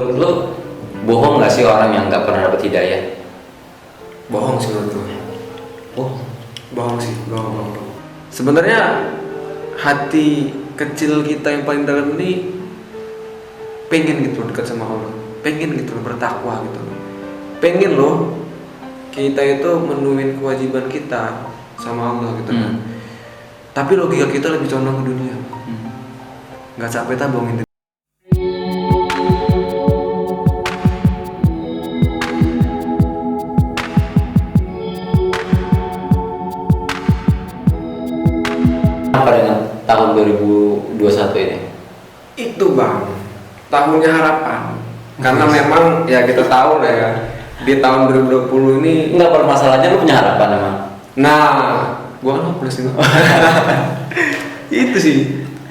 menurut lo bohong nggak sih orang yang nggak pernah dapat hidayah? Bohong sih menurut gue. Oh, Bohong sih, bohong. Sebenarnya hati kecil kita yang paling dalam ini pengen gitu loh dekat sama Allah, pengen gitu loh bertakwa gitu loh, pengen loh kita itu menuhin kewajiban kita sama Allah gitu kan. Tapi logika kita lebih condong ke dunia, nggak capek tak bohongin. apa dengan tahun 2021 ini? Itu bang, tahunnya harapan. Karena memang ya kita tahu lah ya, di tahun 2020 ini. Enggak, permasalahannya lu punya harapan emang? Nah, gua kan hopeless itu. Itu sih,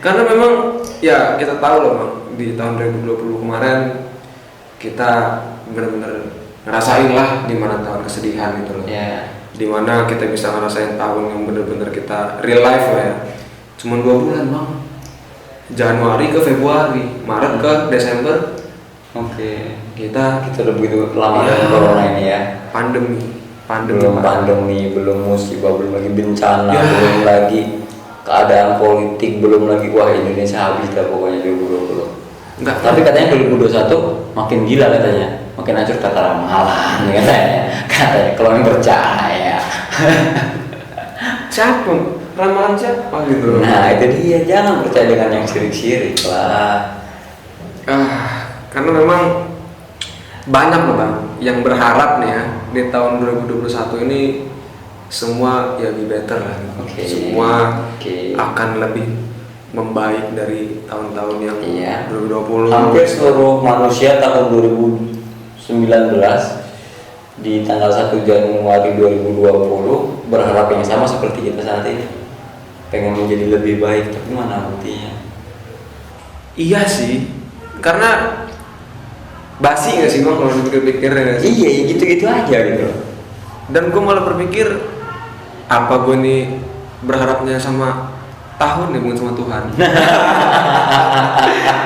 karena memang ya kita tahu loh bang, di tahun 2020 kemarin kita benar-benar ngerasain lah di mana tahun kesedihan gitu loh. Ya. Dimana kita bisa ngerasain tahun yang benar-benar kita real life lah ya. Cuman 2 bulan bang, Januari ke Februari, Maret ke Desember. Oke. Kita udah begitu lama dengan corona ini ya. Pandemi. Belum pandemi, belum musibah, belum lagi bencana, Ya. belum lagi keadaan politik, belum lagi wah Indonesia habis dah pokoknya 2020. Enggak. Tapi katanya 2021 makin gila katanya, makin hancur kata ramalan katanya kalau yang percaya. Siapa? Ramalan siapa gitu loh? Nah itu dia, jangan percaya dengan yang sirik-sirik lah. Karena memang banyak loh bang yang berharap nih ya di tahun 2021 ini semua ya be better lah. Oke. Semua Oke. akan lebih membaik dari tahun-tahun yang Iya. 2020. Hampir seluruh manusia tahun 2019 di tanggal 1 Januari 2020 berharap yang sama seperti kita saat ini, pengen menjadi lebih baik, tapi mana buktinya? Iya sih, karena basi nggak sih bang kalau dipikir-pikir ya? Iya, ya gitu-gitu aja gitu. Dan gue malah berpikir apa gue nih berharapnya sama tahun ya bukan sama Tuhan.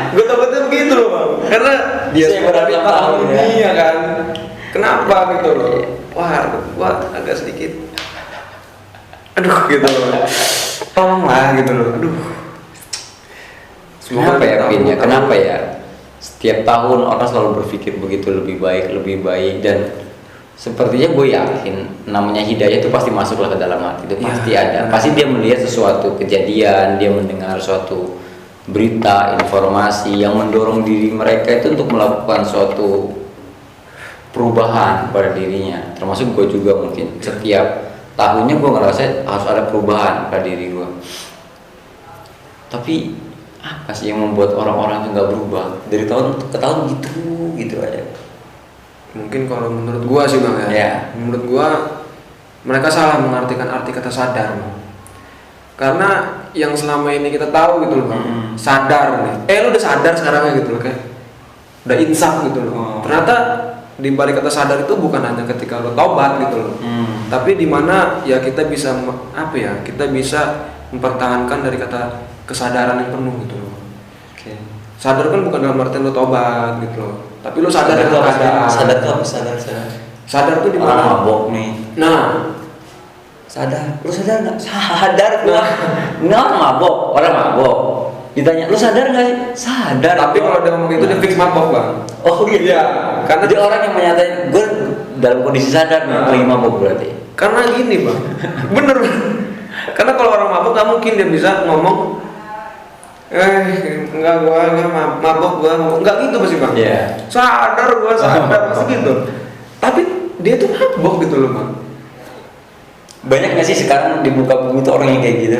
Gue takutnya begitu loh bang, karena dia Saya berharap seperti sama tahun tahun, ini ya. ya kan. Kenapa gitu loh? Wah, gue agak sedikit, aduh gitu loh. Tolonglah gitu loh. Aduh. Kenapa ya kita Pin ya? tahu. Kenapa ya? Setiap tahun orang selalu berpikir begitu, lebih baik dan sepertinya gue yakin namanya hidayah itu pasti masuklah ke dalam hati, itu Ya, pasti ada. benar. Pasti dia melihat sesuatu kejadian, dia mendengar suatu berita, informasi yang mendorong diri mereka itu untuk melakukan suatu perubahan pada dirinya. Termasuk gue juga mungkin setiap tahunnya gue ngerasa harus ada perubahan pada diri gue. Tapi apa sih yang membuat orang-orang yang nggak berubah dari tahun ke tahun gitu aja? Mungkin kalau menurut gua sih bang ya, Ya. menurut gua mereka salah mengartikan arti kata sadar bang. Karena yang selama ini kita tahu gitu loh bang, sadar nih, lu udah sadar sekarang ya gitu loh, kayak udah insaf gitu loh. Ternyata di balik kata sadar itu bukan hanya ketika lo tobat gitu loh, tapi di mana ya kita bisa kita bisa mempertahankan dari kata kesadaran yang penuh gitu loh. Oke. Sadar kan bukan dalam artian lo tobat gitu loh, tapi lo sadar Sadar dengan tuh apa? keadaan. Sadar. Sadar tuh di Orang mana? mabok nih. Nah, Sadar. Lu sadar nggak? Sadar gua. Ini orang mabok. Ditanya, lu sadar nggak sih? Sadar. tapi kalau dia ngomong itu dia fix mabok bang. Oh gitu. Iya, karena Jadi orang yang menyatain gue dalam kondisi sadar nih, lagi mabok berarti. karena gini bang, bener. Karena kalau orang mabok nggak mungkin dia bisa ngomong, enggak gua enggak mabok gua ngomong enggak gitu pasti bang. Iya. Sadar pasti gitu. Tapi dia tuh mabok gitu loh bang. Banyak nggak sih sekarang di muka bumi itu orang yang kayak gitu?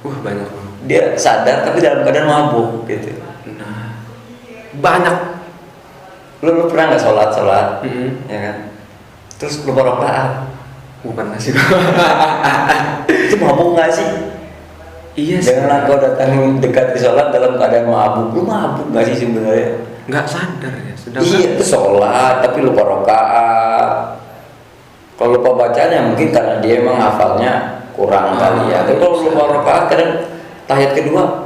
Wah banyak bang. Dia sadar tapi dalam keadaan mabuk gitu. Nah, banyak. Lu pernah nggak sholat Mm-hmm. ya kan? Terus lupa rakaat. Bukan nasi. Itu mabuk nggak sih? Iya sih. Janganlah kau datang dekat di sholat dalam keadaan mabuk. Lu mabuk nggak sih sebenarnya? Nggak sadar ya. Sedangkan Iya, itu sholat tapi lupa rakaat. Kalau lupa bacanya mungkin karena dia emang hafalnya kurang kali ya. Tapi kalau lupa rakaat kadang tahiyat kedua,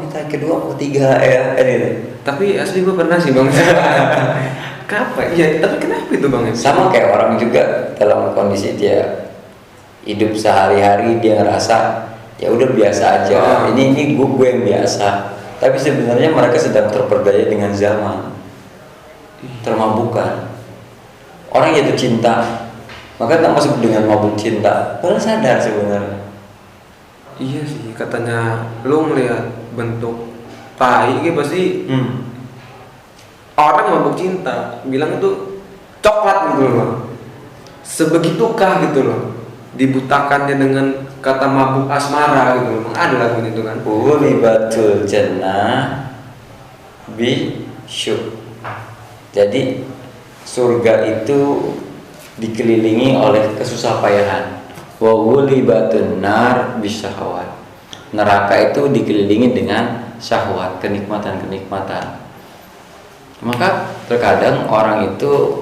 ketiga ya, ini. tapi asli gue pernah sih bang. kenapa? Iya, tapi kenapa itu Bang? Sama kayak orang juga dalam kondisi dia hidup sehari-hari dia ngerasa ya udah biasa aja. Ini gue yang biasa. Tapi sebenarnya mereka sedang terperdaya dengan zaman. Termabukkan. Orang jatuh cinta, maka tak masuk dengan mabuk cinta. Padahal sadar sebenarnya. Iya sih, katanya lo melihat bentuk tai gitu pasti orang mabuk cinta bilang itu coklat gitu loh. Sebegitukah gitu loh dibutakannya dengan kata mabuk asmara gitu loh. Ada lagu itu kan. Ulibatul jannah bi syuk. Jadi surga itu dikelilingi oleh kesusahpayahan. Wa ulibatun nar bisyahawat. Neraka itu dikelilingi dengan syahwat, kenikmatan-kenikmatan. Maka terkadang orang itu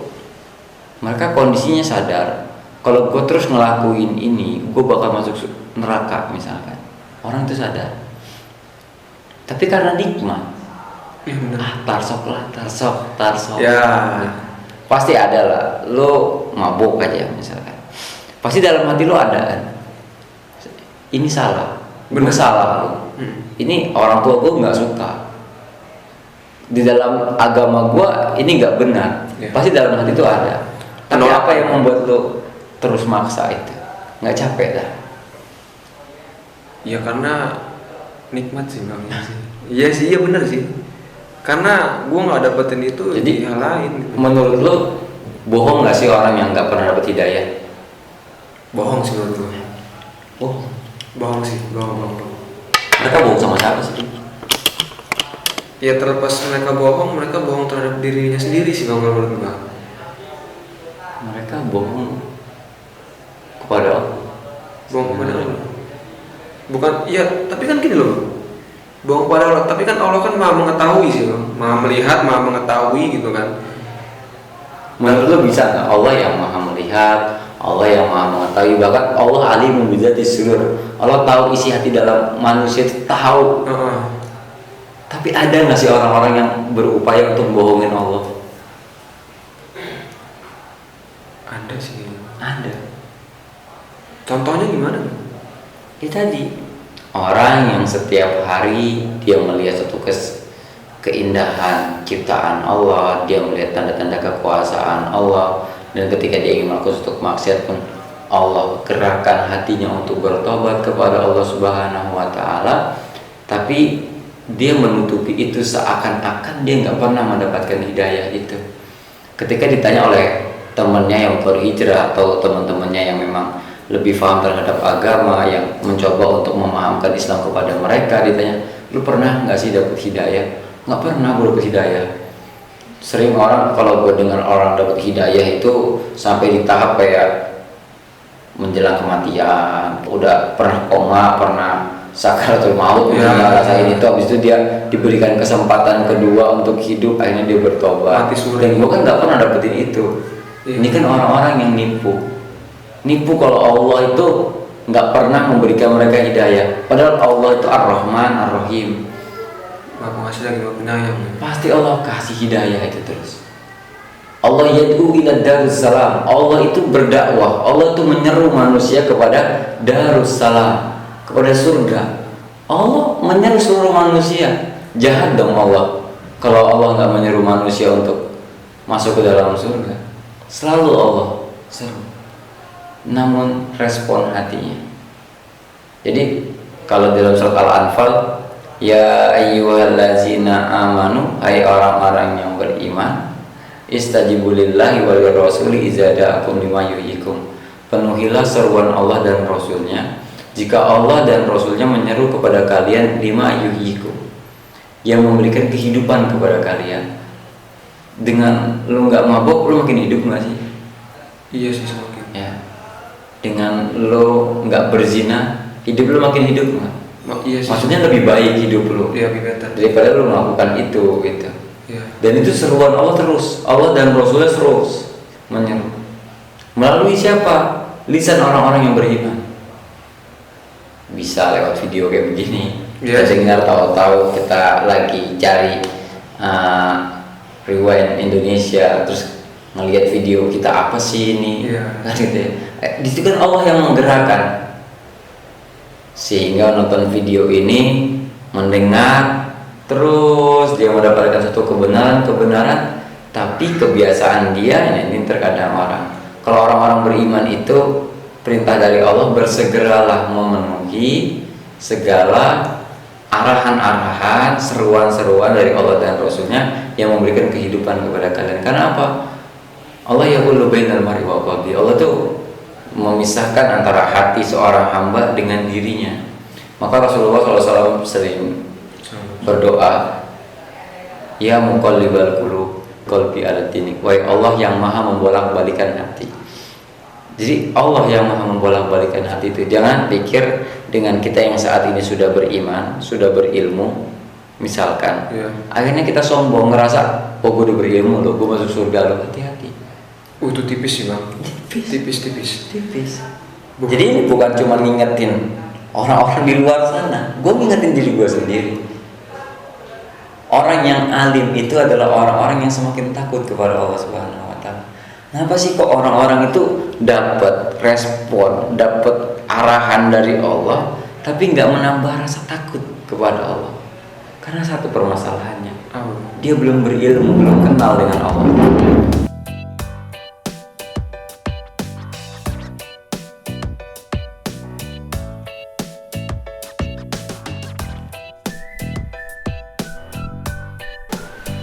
mereka kondisinya sadar kalau gue terus ngelakuin ini gue bakal masuk neraka misalkan. Orang itu sadar. Tapi karena nikmat, tarsok Ya, pasti ada lah. Lo mabuk aja misalkan, pasti dalam hati lo ada kan, ini salah, bener salah lo. Ini orang tua gue nggak suka, di dalam agama gue ini nggak benar. Pasti dalam hati itu ada. Tapi apa yang membuat lo terus maksa itu? Nggak capek dah? ya karena nikmat sih Bang. Iya sih, iya bener sih. Karena gue nggak dapetin itu Jadi, di hal lain. Gitu. Menurut lo bohong nggak sih orang yang nggak pernah dapet hidayah? Bohong sih menurut gue. Bohong sih, bohong. Mereka bohong sama siapa sih? Ya terlepas mereka bohong terhadap dirinya sendiri sih Bang menurut gue. Mereka bohong kepada Allah. Bohong kepada Allah. Bukan, iya, tapi kan gini loh. Bohong kepada Allah, tapi kan Allah kan Maha mengetahui sih Bang. Maha melihat, Maha mengetahui gitu kan. Menurut lo bisa nggak Allah yang maha melihat, Allah yang maha mengetahui, bahkan Allah alim bizati sudur, Allah tahu isi hati dalam manusia itu tahu. Tapi ada nggak sih orang-orang yang berupaya untuk bohongin Allah? Ada sih. Ada. Contohnya gimana? Ya tadi orang yang setiap hari dia melihat satu keindahan ciptaan Allah, dia melihat tanda-tanda kekuasaan Allah, dan ketika dia ingin melakukan suatu maksiat pun Allah gerakkan hatinya untuk bertobat kepada Allah Subhanahu wa Ta'ala, tapi dia menutupi itu seakan-akan dia nggak pernah mendapatkan hidayah itu. Ketika ditanya oleh temannya yang berhijrah atau teman-temannya yang memang lebih paham terhadap agama, yang mencoba untuk memahamkan Islam kepada mereka, ditanya, lu pernah nggak sih dapat hidayah? Nggak pernah gue dapat hidayah. Sering orang, kalau gue dengar orang dapat hidayah itu sampai di tahap kayak menjelang kematian, udah pernah koma, pernah sakaratul maut, ngerasain itu, habis itu dia diberikan kesempatan kedua untuk hidup, akhirnya dia bertobat. Dan gue kan nggak pernah dapetin itu. Ini kan orang-orang yang nipu kalau Allah itu nggak pernah memberikan mereka hidayah, padahal Allah itu Ar-Rahman Ar-Rahim, Maha Pengasih lagi Maha Penyayang. pasti Allah kasih hidayah itu terus. Allah yad'u ila darussalam, Allah itu berdakwah, Allah itu menyeru manusia kepada darussalam, kepada surga. Allah menyeru seluruh manusia. Jahat dong Allah kalau Allah nggak menyeru manusia untuk masuk ke dalam surga. Selalu Allah seru, namun respon hatinya. Jadi kalau dalam surat Al-Anfal, ya ayyuhallazina amanu, hai orang-orang yang beriman, istajibu lillahi wal rasuli idza da'akum lima yuhyikum, penuhilah seruan Allah dan Rasulnya jika Allah dan Rasulnya menyeru kepada kalian lima yuhyikum, yang memberikan kehidupan kepada kalian. Dengan lu nggak mabok, lu makin hidup nggak sih? Iya sih semakin. Ya. Dengan lu nggak berzina, hidup lu makin hidup nggak? Iya sih. Maksudnya lebih baik hidup lu. Iya, lebih better daripada lu melakukan itu gitu. Iya. Dan itu seruan Allah terus, Allah dan Rasulnya terus menyeru. Melalui siapa? Lisan orang-orang yang beriman. Bisa lewat video kayak begini. Kita dengar, tahu-tahu kita lagi cari rewind Indonesia, terus ngelihat video kita apa sih ini, Iya. kan gitu ya. Di situ kan Allah yang menggerakkan, sehingga nonton video ini, mendengar, terus dia mendapatkan satu kebenaran, tapi kebiasaan dia ini terkadang kalau orang-orang beriman itu perintah dari Allah, bersegeralah memenuhi segala arahan-arahan, seruan-seruan dari Allah dan Rasulnya yang memberikan kehidupan kepada kalian. Karena apa? Allah yaqulu bainal mar'i wa qalbi. Allah tuh memisahkan antara hati seorang hamba dengan dirinya. Maka Rasulullah SAW sering berdoa, ya muqallibal qulub qalbi ala dinik. Wahai Allah yang maha membolak-balikan hati. Jadi Allah yang maha membolak-balikan hati itu. Jangan pikir dengan kita yang saat ini sudah beriman, sudah berilmu, misalkan, akhirnya kita sombong, ngerasa, oh gue udah berilmu loh, gue masuk surga loh. Hati-hati. Itu tipis sih bang. Tipis. Jadi ini bukan cuma ngingetin orang-orang di luar sana, gue ngingetin diri gue sendiri. Orang yang alim itu adalah orang-orang yang semakin takut kepada Allah Subhanahu wa Ta'ala. Kenapa sih kok orang-orang itu dapat respon, dapat arahan dari Allah, tapi nggak menambah rasa takut kepada Allah? Karena satu permasalahannya, dia belum berilmu, belum kenal dengan Allah.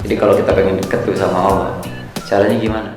Jadi kalau kita pengen deket tuh sama Allah, caranya gimana?